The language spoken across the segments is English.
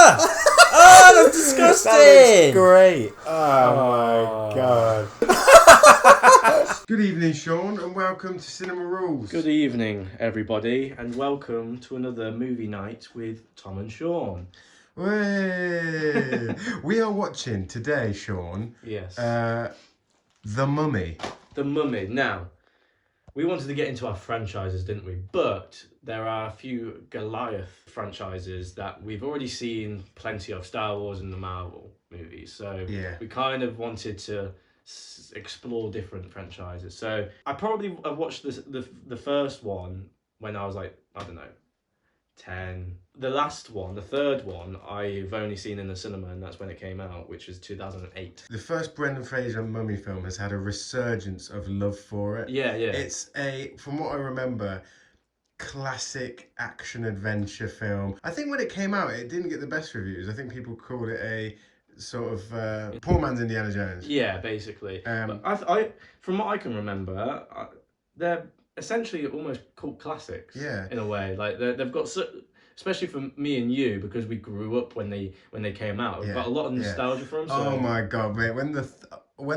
Oh, that's disgusting! That looks great. Oh my god. Good evening, Shaun, and welcome to Cinema Rules. Good evening, everybody, and welcome to another movie night with Tom and Shaun. Way. We are watching today, Shaun. Yes. The Mummy. The Mummy. Now, we wanted to get into our franchises, didn't we? But there are a few Goliath franchises that we've already seen plenty of, Star Wars and the Marvel movies. So we kind of wanted to explore different franchises. So I probably have watched the first one when I was like, I don't know, 10. The last one, the third one, I've only seen in the cinema, and that's when it came out, which was 2008. The first Brendan Fraser mummy film has had a resurgence of love for it. Yeah. It's from what I remember, classic action adventure film. I think when it came out, it didn't get the best reviews. I think people called it a sort of poor man's Indiana Jones. Yeah, basically. But I from what I can remember, they're essentially almost cult classics. Yeah. In a way, like they've got, especially for me and you, because we grew up when they came out. We've got a lot of nostalgia for them. So. Oh my god, mate! When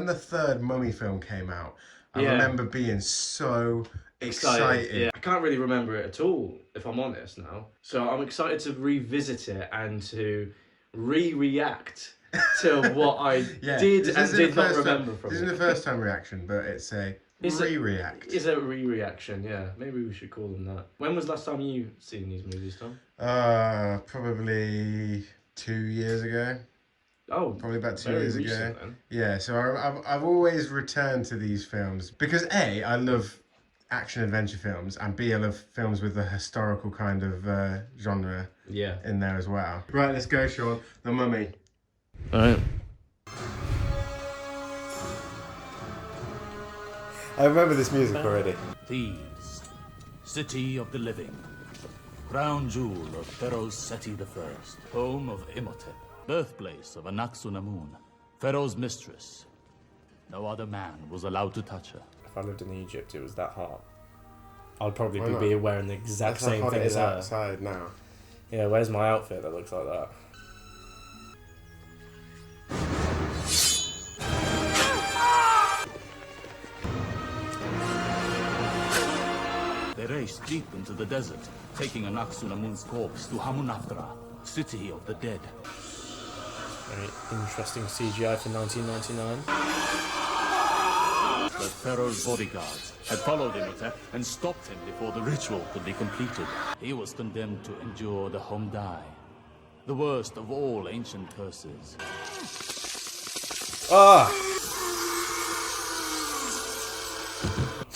the third Mummy film came out, I remember being so excited. Yeah. I can't really remember it at all, if I'm honest now. So I'm excited to revisit it and to react to what I did and did not remember from it. This isn't the first time reaction, but it's a re-react. It's a re-reaction, yeah. Maybe we should call them that. When was the last time you seen these movies, Tom? Probably 2 years ago. Oh, probably about 2 years ago. Then. Yeah, so I've always returned to these films because A, I love action adventure films, and B, I love films with the historical kind of genre in there as well. Right, let's go, Shaun. The Mummy. Alright. I remember this music already. Thebes, city of the living, crown jewel of Pharaoh Seti I, home of Imhotep, birthplace of Anaxunamun, Pharaoh's mistress. No other man was allowed to touch her. If I lived in Egypt, it was that hot. I'd probably be wearing the exact same thing as her. Outside now. Yeah, where's my outfit that looks like that? They raced deep into the desert, taking Anaxunamun's corpse to Hamunaptra, city of the dead. Very interesting CGI for 1999. The Pharaoh's bodyguards had followed Imhotep and stopped him before the ritual could be completed. He was condemned to endure the Homdai, the worst of all ancient curses.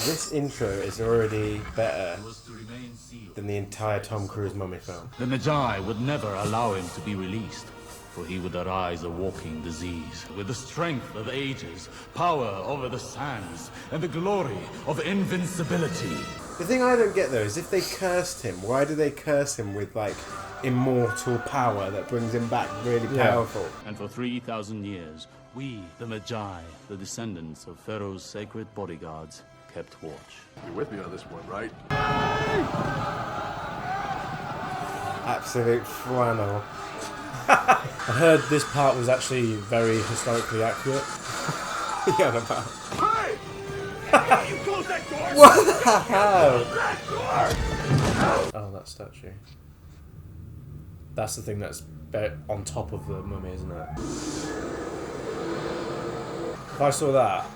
This intro is already better than the entire Tom Cruise Mummy film. The Magi would never allow him to be released, for he would arise a walking disease, with the strength of ages, power over the sands, and the glory of invincibility. The thing I don't get though is if they cursed him, why do they curse him with like immortal power that brings him back really powerful? And for 3,000 years, we, the Magi, the descendants of Pharaoh's sacred bodyguards, kept watch. You're with me on this one, right? Absolute flannel. I heard this part was actually very historically accurate. Yeah, about. Hey! Hey, you close that door! What the hell? Oh, that statue. That's the thing that's on top of the mummy, isn't it? If I saw that...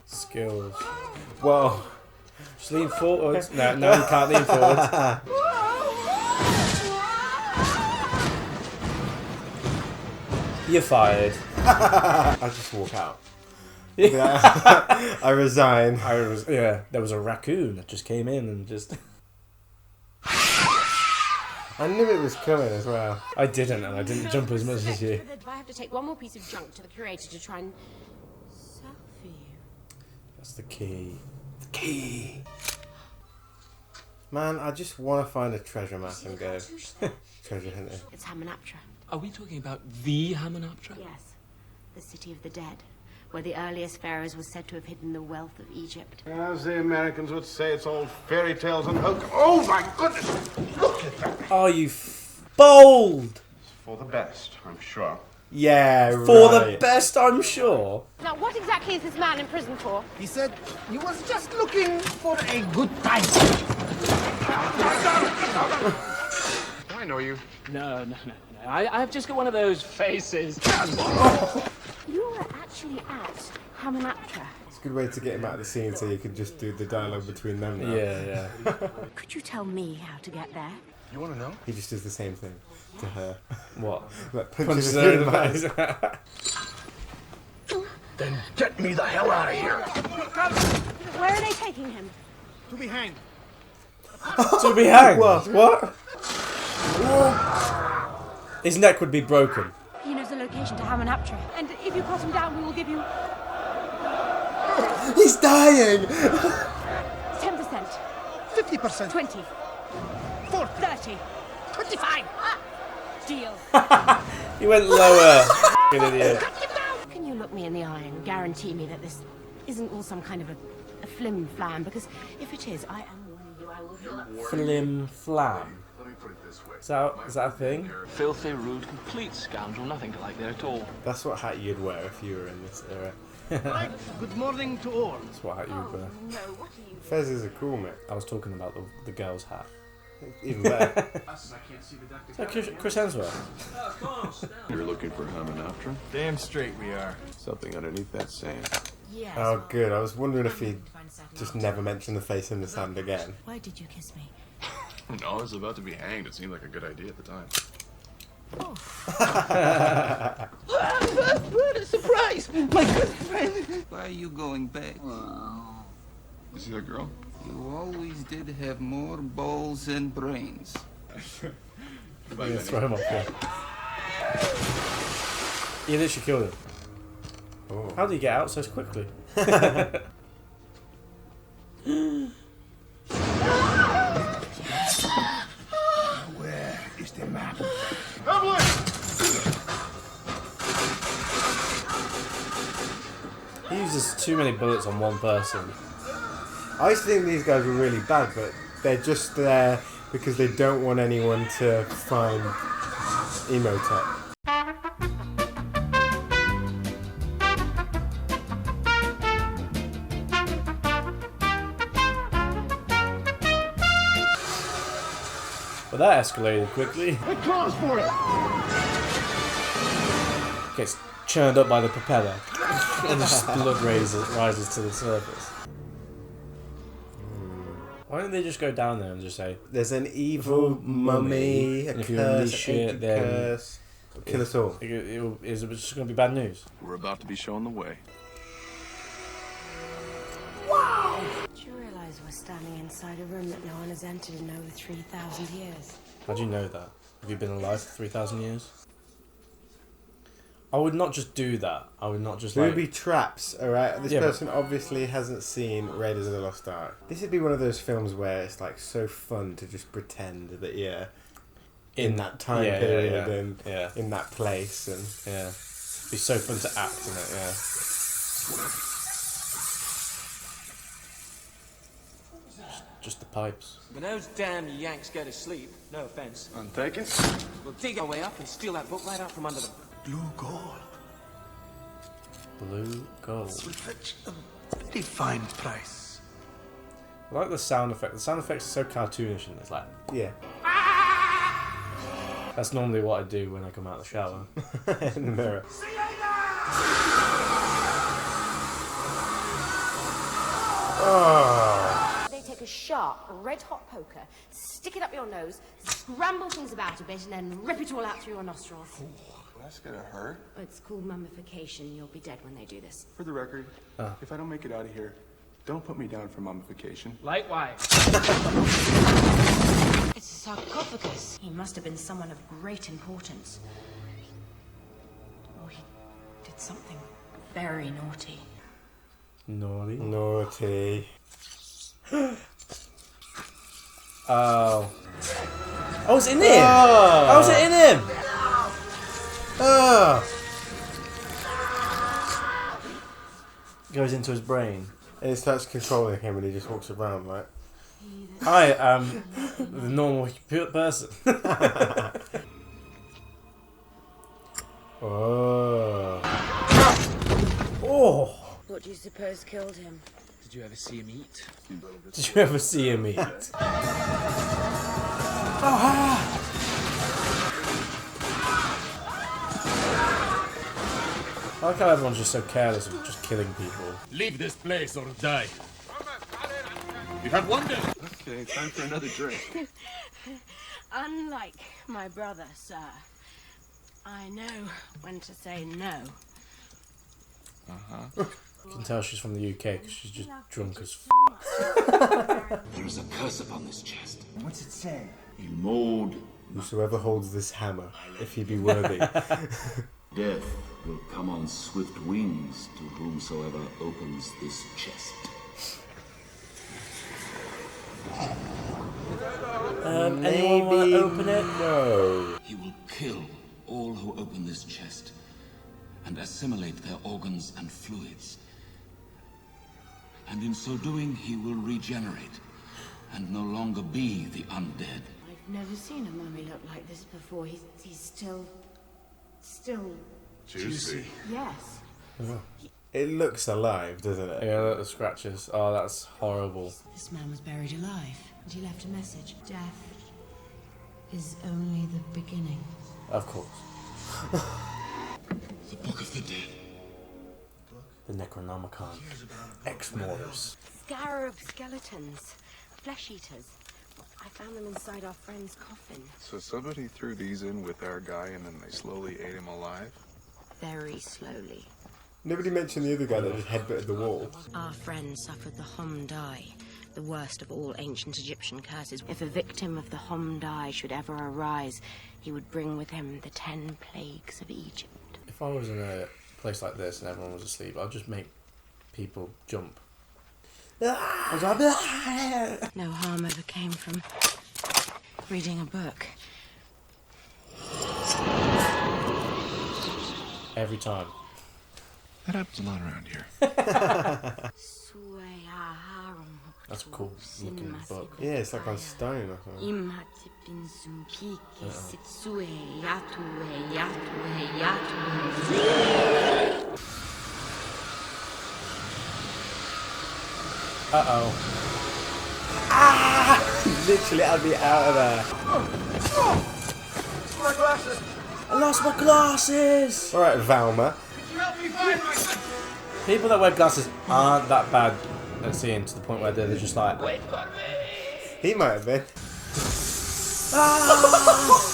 Skills. Whoa. Just lean forward. No, you can't lean forward. You're fired. I just walk out. I resign. There was a raccoon that just came in and just... I knew it was coming as well. I didn't, and I didn't jump as much as you. I have to take one more piece of junk to the curator to try and sell for you. That's the key. The key. Man, I just want to find a treasure map and go treasure hunting. It's Hamunaptra. Are we talking about the Hamunaptra? Yes, the city of the dead, where the earliest pharaohs were said to have hidden the wealth of Egypt. As the Americans would say, it's all fairy tales and hook. Oh my goodness! Look at that! Are you bold? For the best, I'm sure. Yeah, For the best, I'm sure. Now, what exactly is this man in prison for? He said he was just looking for a good time. I know you. No. I've just got one of those faces. You were actually at Hamunaptra. It's a good way to get him out of the scene so you can just do the dialogue between them now. Yeah. Could you tell me how to get there? You want to know? He just does the same thing to her. What? Like Punches punches her her in in the the face. Then get me the hell out of here. Where are they taking him? To be hanged. To be hanged. What? His neck would be broken. He knows the location to Hamunaptra. And if you cut him down, we will give you He's dying! 10%, 50%. 20, 40, 30, 25. Deal. He went lower. F***ing idiot. Can you look me in the eye and guarantee me that this isn't all some kind of a flim flam? Because if it is, I am warning you, I will feel Flim flam. Let me put it this way. Is that a thing? Filthy, rude, complete scoundrel. Nothing to like there at all. That's what hat you'd wear if you were in this era. Right. Good morning to all. That's what hat you would wear. No, what are you? Fezzes are cool, mate. I was talking about the girl's hat. Even better. Is that Chris Hemsworth? You're looking for Hamunaptra? Damn straight we are. Something underneath that sand. Yes. Oh, good. I was wondering if he'd just never mention the face in the sand again. Why did you kiss me? No, I was about to be hanged. It seemed like a good idea at the time. What a surprise! My good friend. Why are you going back? You see that girl? You always did have more balls than brains. Yeah, throw him off, yeah. You literally killed him. Oh. How did he get out so quickly? Where is the map? He uses too many bullets on one person. I used to think these guys were really bad, but they're just there because they don't want anyone to find Emotep. But that escalated quickly. It calls for it. Gets churned up by the propeller. And just blood rises to the surface. Why don't they just go down there and just say, There's an evil mummy, a and if you curse, unleash an it, ancient then curse. Kill us all. is it just going to be bad news? We're about to be shown the way. Do you realise we're standing inside a room that no one has entered in over 3,000 years? How do you know that? Have you been alive for 3,000 years? I would not just do that. I would not just Booby traps, alright? This Yeah, but- person obviously hasn't seen Raiders of the Lost Ark. This would be one of those films where it's like so fun to just pretend that you're in that time period and in that place. And yeah. It'd be so fun to act in it, yeah. Just the pipes. When those damn Yanks go to sleep, no offense, Untaken? we'll dig our way up and steal that book right out from under them. Blue gold. Blue gold. With such a very fine price. I like the sound effect. The sound effects are so cartoonish and it's like... yeah. That's normally what I do when I come out of the shower. In the mirror. Oh. They take a sharp, red-hot poker, stick it up your nose, scramble things about a bit, and then rip it all out through your nostrils. That's gonna hurt. It's called mummification. You'll be dead when they do this. For the record, if I don't make it out of here, don't put me down for mummification. Likewise. It's a sarcophagus. He must have been someone of great importance. Or he did something very naughty. Naughty. Naughty. Oh. Oh, it's in him! Oh, is it in him? Oh. goes into his brain. And it starts controlling him and he just walks around like... I am the normal person. Oh. Oh! What do you suppose killed him? Did you ever see him eat? Did you ever see him eat? Oh, I like how everyone's just so careless of just killing people. Leave this place or die. You have one day. Okay, time for another drink. Unlike my brother, sir, I know when to say no. You can tell she's from the UK because she's just drunk as There is a curse upon this chest. What's it say? In mode, whosoever holds this hammer, if he be worthy. death will come on swift wings to whomsoever opens this chest. Anyone want to open it? No. He will kill all who open this chest and assimilate their organs and fluids. And in so doing, he will regenerate and no longer be the undead. I've never seen a mummy look like this before. He's still Juicy. yes. It looks alive, doesn't it? Yeah, look at the scratches. Oh, that's horrible. This man was buried alive, and he left a message. Death is only the beginning. Of course. The Book of the Dead. The Necronomicon. Ex Mortis. Scarab skeletons, flesh eaters. I found them inside our friend's coffin. So somebody threw these in with our guy and then they slowly ate him alive? Very slowly. Nobody mentioned the other guy that just headbutted the wall. Our friend suffered the Homdai, the worst of all ancient Egyptian curses. If a victim of the Homdai should ever arise, he would bring with him the 10 plagues of Egypt. If I was in a place like this and everyone was asleep, I'd just make people jump. No harm ever came from reading a book. Every time. That happens a lot around here. That's a cool looking book. Yeah, it's like on stone or something. Uh-oh. Ah! Literally, I'd be out of there. My glasses! I lost my glasses! Alright, Valma. People that wear glasses aren't that bad at seeing to the point where they're just like... Wait for me! He might have been. Ah!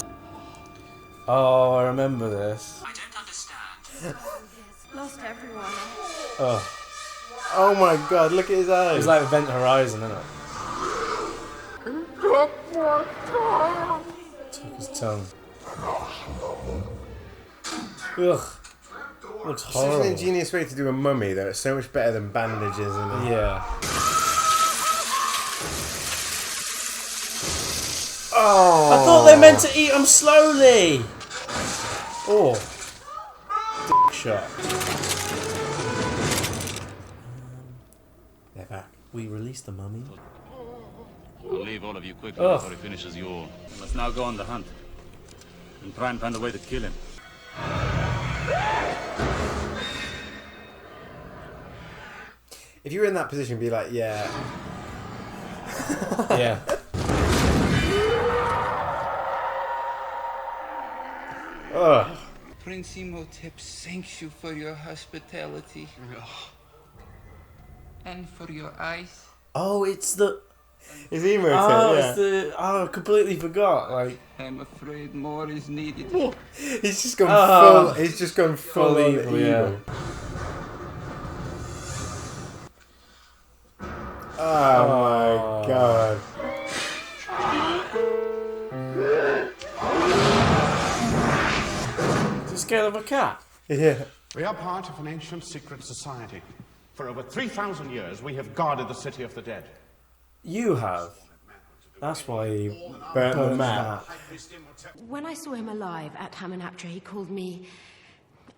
Oh, I remember this. I don't understand. Lost everyone. Oh. Oh my god, look at his eyes. It's like Event Horizon, isn't it? Took his tongue. Ugh. Looks Such horrible. an ingenious way to do a mummy, though. It's so much better than bandages and... Yeah. Oh! I thought they meant to eat them slowly! Oh. Dick shot. They're back. We released the mummy. I'll leave all of you quickly before he finishes you all. We must now go on the hunt and try and find a way to kill him. If you were in that position, be like, yeah. Yeah. Ugh. Prince Imhotep thanks you for your hospitality. And for your eyes. Oh, it's the... It's Imhotep, oh, yeah. it's the... Oh, I completely forgot. Like... I'm afraid more is needed. He's just gone full... He's just gone full on evil, evil. yeah. Oh my god. It's the scale of a cat. Yeah. We are part of an ancient secret society. For over 3,000 years, we have guarded the city of the dead. You have. That's why he Burnt the map. When I saw him alive at Hamunaptra, he called me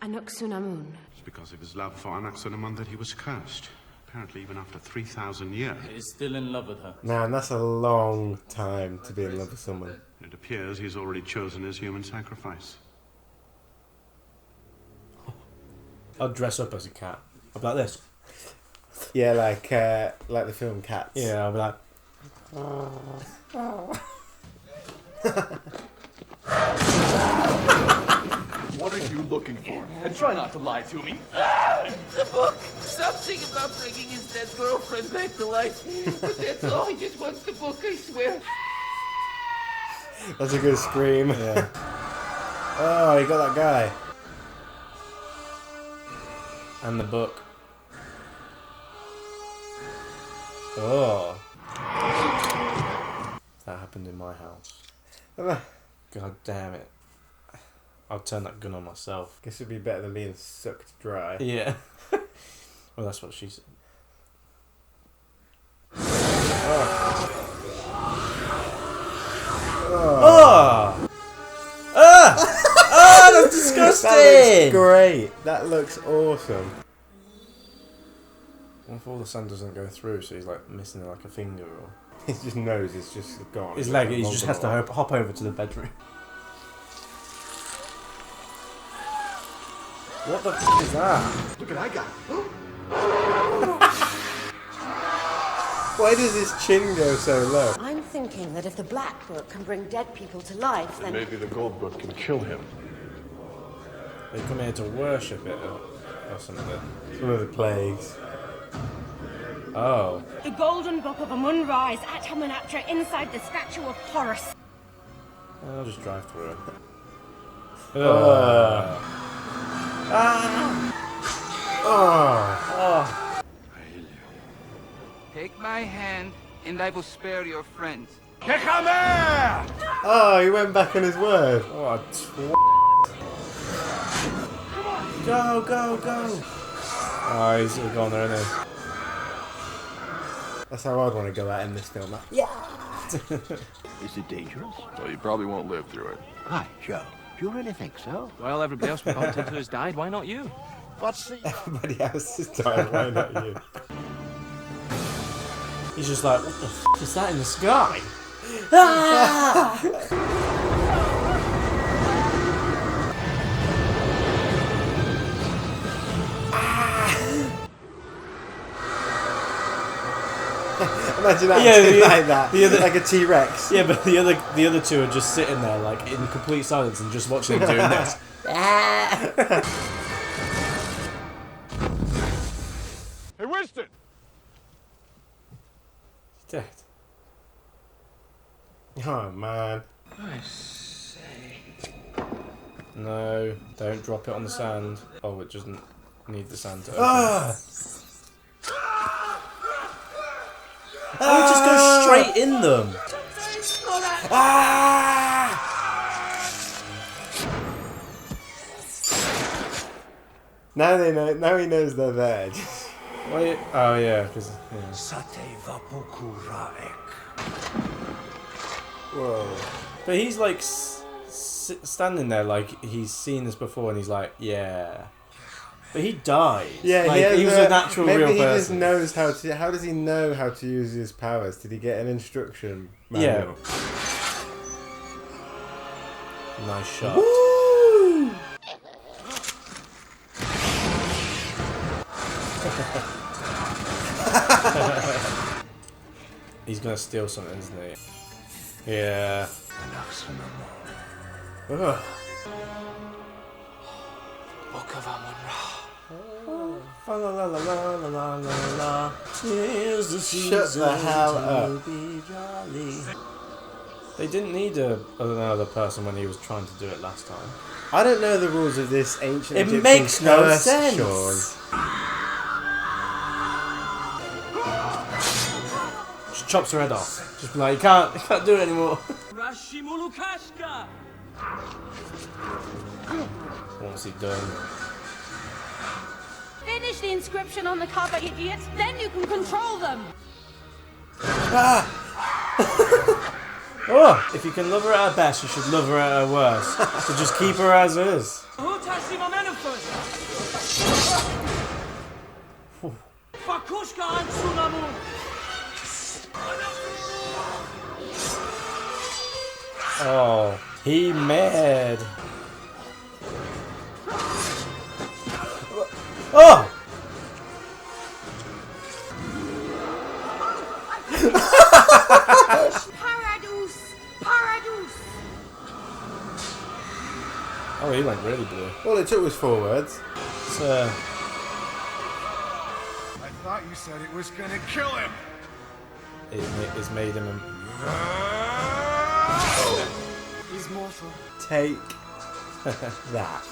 Anuk-Sunamun. It's because of his love for Anaxunamun that he was cursed. Apparently, even after 3,000 years. He's still in love with her. Man, that's a long time to be in love with someone. It appears he's already chosen his human sacrifice. I'd dress up as a cat. I'd be like this. Yeah, like the film Cats. Yeah, I'll be like... What are you looking for? And try not to lie to me. The book! Something about bringing his dead girlfriend back to life. But that's all. He just wants the book, I swear. That's a good scream. Yeah. Oh, you got that guy. And the book. Oh. That happened in my house. God damn it. I'll turn that gun on myself. Guess it'd be better than being sucked dry. Yeah. Well, that's what she said. Oh! Ah! That's disgusting! That looks great. That looks awesome. What if all the sand doesn't go through, so he's like missing like a finger or... His just nose is just gone. His leg, he just has to hop over to the bedroom. What the f*** is that? Look at I got. Why does his chin go so low? I'm thinking that if the Black Book can bring dead people to life, then... Maybe the Gold Book can kill him. They come here to worship it or something. It's one of the plagues. Oh. The Golden Book of Amun-Ra is at Hamunaptra inside the statue of Horus. I'll just drive through it. Take my hand, and I will spare your friends. Oh, he went back on his word. What a Go, go, go! Oh, he's gone there, isn't he? That's how I'd want to go out in this film. Like, Is it dangerous? Well, you probably won't live through it. Hi, Joe. Do you really think so? Well, everybody else we bumped into has died. Why not you? What's the... everybody else is dying. Why not you? He's just like, what the f*** is that in the sky? Imagine that, like that, like a T-Rex. Yeah, but the other two are just sitting there, like in complete silence, and just watching him doing this. Hey, Winston! He's dead. Oh man. I say. No, don't drop it on the sand. Oh, it doesn't need the sand to open. Oh, it just goes straight in them. Now they know. Now he knows they're there. Wait. Oh yeah, because. Whoa. But he's like standing there, like he's seen this before, and he's like, yeah. But he died. Yeah, like, he was a natural, real person. Maybe he just knows how to. How does he know how to use his powers? Did he get an instruction manual? Yeah. Nice shot. Woo! He's gonna steal something, isn't he? Yeah. Ugh. Book of Amun-Ra. La la la la la la la la. Tis the Shut the hell up. They didn't need another person when he was trying to do it last time. I don't know the rules of this ancient. It Egyptian makes no curse, sense. Shaun. Just chops her head off. Just be like, you can't do it anymore. What's he done? Finish the inscription on the cover, idiots. Then you can control them. Oh, if you can love her at her best, you should love her at her worst. So just keep her as is. Who touched the momentum first? Fakushka and Tsunamun. Oh, he mad. Oh! Paradus! Paradus! Oh, he went really blue. All it took was 4 words. It's, I thought you said it was gonna kill him. it's made him He's mortal. take that.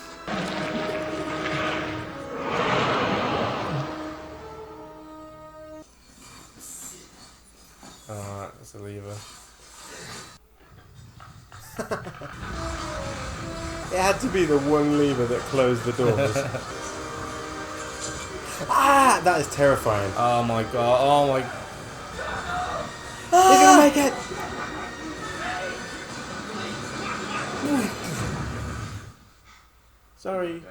Alright, that's a lever. It had to be the one lever that closed the doors. Ah, that is terrifying. Oh my god, oh my... He's gonna make it! Sorry.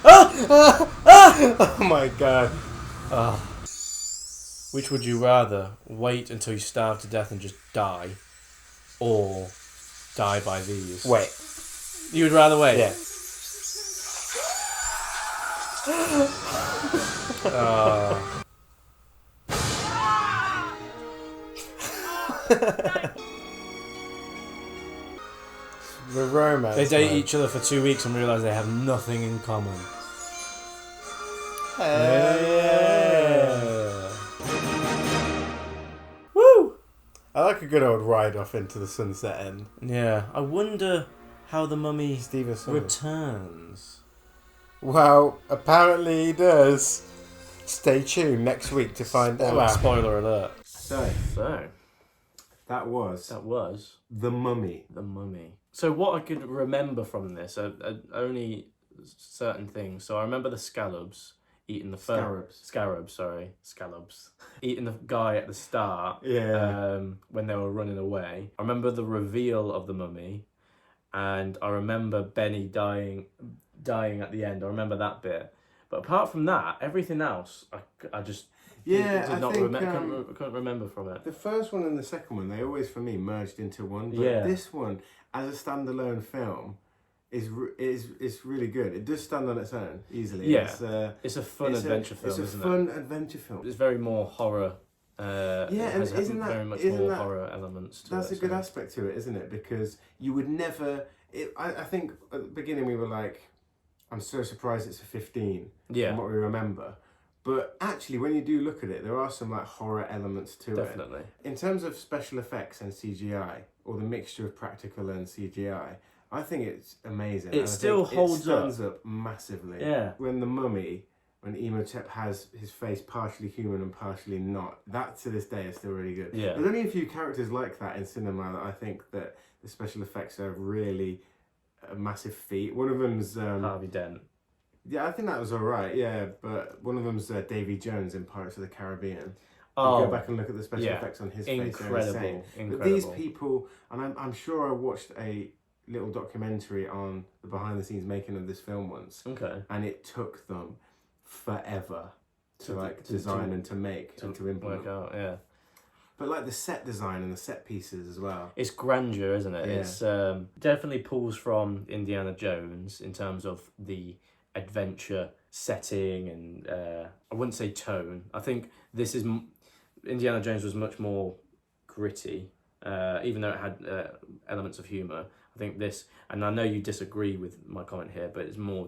Oh my god. Oh. Which would you rather? Wait until you starve to death and just die? Or die by these? Wait. You would rather wait? Yeah. Oh. The romance. They date man. each other for 2 weeks and realise they have nothing in common. Yeah. Woo! I like a good old ride off into the sunset end. Yeah, I wonder how the mummy Steven Sommers. returns. Well, apparently he does. Stay tuned next week to find out. Spoiler alert. So, So, that was that was The Mummy. The Mummy. So what I could remember from this are only certain things. So I remember the scallops eating the scallops, eating the guy at the start. Yeah. When they were running away. I remember the reveal of the mummy, and I remember Benny dying at the end. I remember that bit. But apart from that, everything else, I just couldn't remember from it. The first one and the second one, they always for me merged into one. But Yeah. this one, as a standalone film, is really good. It does stand on its own easily. Yeah, it's a fun adventure film. It's a isn't fun it? adventure film. It's very more horror. Yeah, and has isn't that very much isn't more that, horror elements to that's it. a good aspect to it, isn't it? Because you would never. I think at the beginning we were like, I'm so surprised it's a 15. Yeah. From what we remember. But actually, when you do look at it, there are some like horror elements to it. Definitely. In terms of special effects and CGI, or the mixture of practical and CGI, I think it's amazing. It still holds up. It stands up massively. Yeah. When the mummy, when Imhotep has his face partially human and partially not, that to this day is still really good. Yeah. There's only a few characters like that in cinema that I think that the special effects are really a massive feat. One of them's Harvey Dent. Yeah, I think that was alright, yeah, but one of them's Davy Jones in Pirates of the Caribbean. Oh, you go back and look at the special effects on his face. Incredible. But these people, and I'm sure I watched a little documentary on the behind the scenes making of this film once. Okay. And it took them forever to design and to make and to implement. Work out, yeah. But like the set design and the set pieces as well. It's grandeur, isn't it? Yeah. It's definitely pulls from Indiana Jones in terms of the adventure setting and I wouldn't say tone. I think this is Indiana Jones was much more gritty, even though it had elements of humour. I think this, and I know you disagree with my comment here, but it's more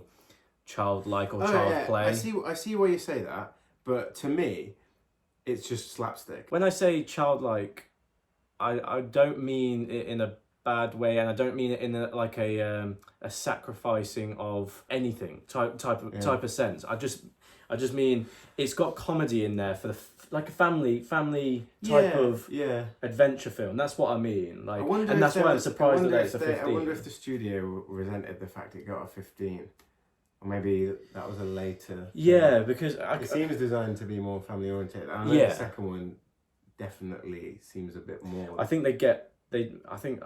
childlike or child play. I see why you say that, but to me, it's just slapstick. When I say childlike, I don't mean it in a bad way, and I don't mean it in a sacrificing of anything type of sense. I just mean it's got comedy in there for like a family type of adventure film. That's what I mean. Like, and that's why I'm surprised that it's a 15. I wonder if the studio resented the fact it got a 15. Or maybe that was a later... Yeah, because... It seems designed to be more family-oriented. And I know the second one definitely seems a bit more... I think they get I think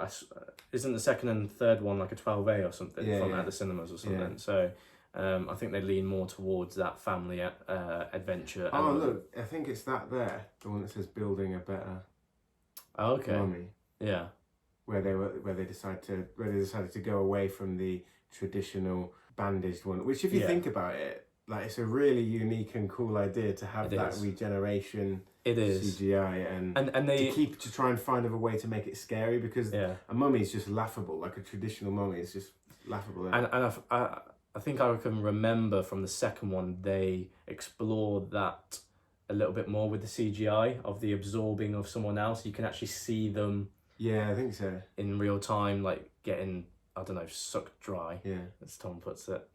isn't the second and third one like a 12A or something from at the cinemas or something. Yeah. So I think they lean more towards that family adventure. Oh look, I think it's that there, the one that says building a better. Oh, okay. Mummy. Yeah. Where they decided to go away from the traditional bandaged one, which if you think about it, like it's a really unique and cool idea to have that regeneration. It is CGI and they to try and find a way to make it scary, because a mummy is just laughable. Like a traditional mummy is just laughable. And I think I can remember from the second one they explored that a little bit more with the CGI of the absorbing of someone else. You can actually see them. Yeah, I think so. In real time, like getting, I don't know, sucked dry. Yeah, as Tom puts it.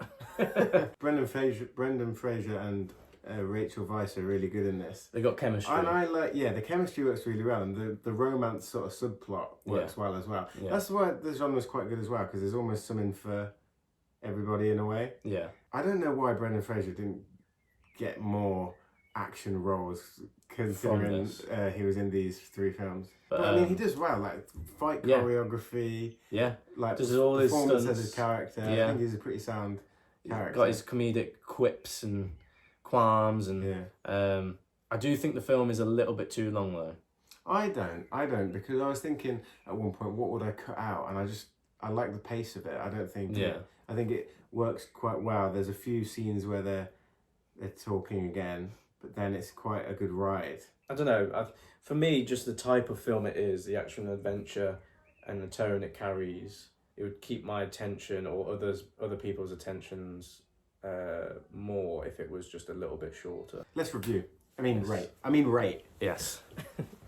Brendan Fraser and Rachel Weisz are really good in this. They got chemistry. And I like, the chemistry works really well, and the romance sort of subplot works well as well. Yeah. That's why the genre's quite good as well, because there's almost something for everybody in a way. Yeah. I don't know why Brendan Fraser didn't get more action roles, considering he was in these 3 films. But I mean, he does well, like fight choreography. Yeah. Like does all his performance stunts. as his character. Yeah. I think he's a pretty sound character. Got his comedic quips and qualms, and I do think the film is a little bit too long though. I don't, because I was thinking at one point, what would I cut out? And I like the pace of it. I don't think I think it works quite well. There's a few scenes where they're talking again, but then it's quite a good ride. I don't know. For me, just the type of film it is, the action adventure, and the tone it carries, it would keep my attention or other people's attentions more if it was just a little bit shorter. Let's review. Rate. Yes.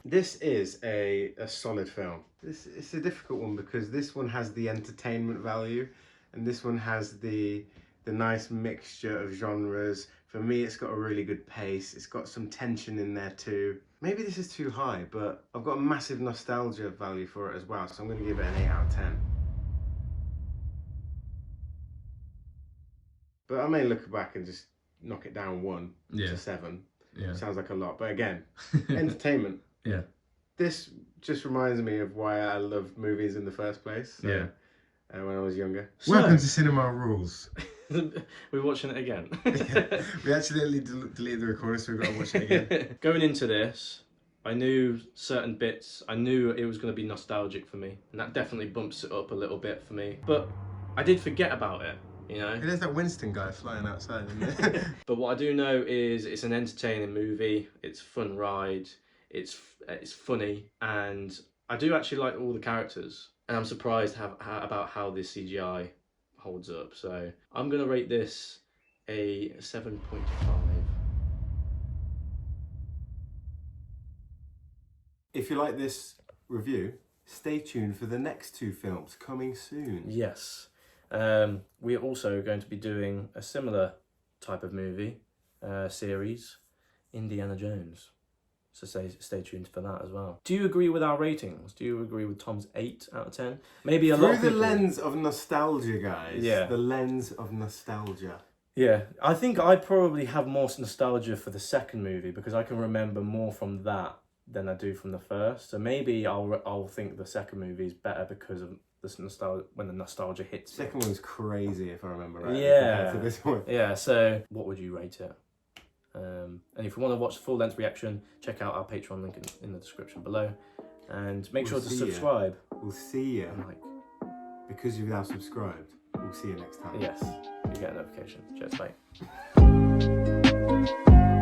This is a solid film. It's a difficult one because this one has the entertainment value, and this one has the nice mixture of genres. For me, it's got a really good pace. It's got some tension in there too. Maybe this is too high, but I've got a massive nostalgia value for it as well, so I'm going to give it an 8 out of 10. But I may look back and just knock it down 1 to 7. Yeah. Sounds like a lot, but again, entertainment. Yeah. This just reminds me of why I loved movies in the first place. So, when I was younger. So, welcome to Cinema Rules. We're watching it again. We accidentally deleted the recorder, so we've got to watch it again. Going into this, I knew certain bits. I knew it was going to be nostalgic for me, and that definitely bumps it up a little bit for me. But I did forget about it. You know, there's that Winston guy flying outside, isn't there? But what I do know is it's an entertaining movie. It's a fun ride. It's funny, and I do actually like all the characters. And I'm surprised about how this CGI holds up. So I'm gonna rate this a 7.5. If you like this review, stay tuned for the next 2 films coming soon. Yes. We're also going to be doing a similar type of movie series, Indiana Jones. So stay tuned for that as well. Do you agree with our ratings? Do you agree with Tom's 8 out of 10? Maybe a lot of people... Through the lens of nostalgia, guys. Yeah. The lens of nostalgia. Yeah. I think I probably have more nostalgia for the second movie because I can remember more from that than I do from the first. So maybe I'll think the second movie is better because of this nostalgia, when the nostalgia hits. The second one's crazy, if I remember right. Yeah. Compared to this one. Yeah. So what would you rate it? And if you want to watch the full length reaction, check out our Patreon link in the description below, and make sure to subscribe. We'll see you. Because you've now subscribed, we'll see you next time. Yes, you get a notification. Cheers, bye.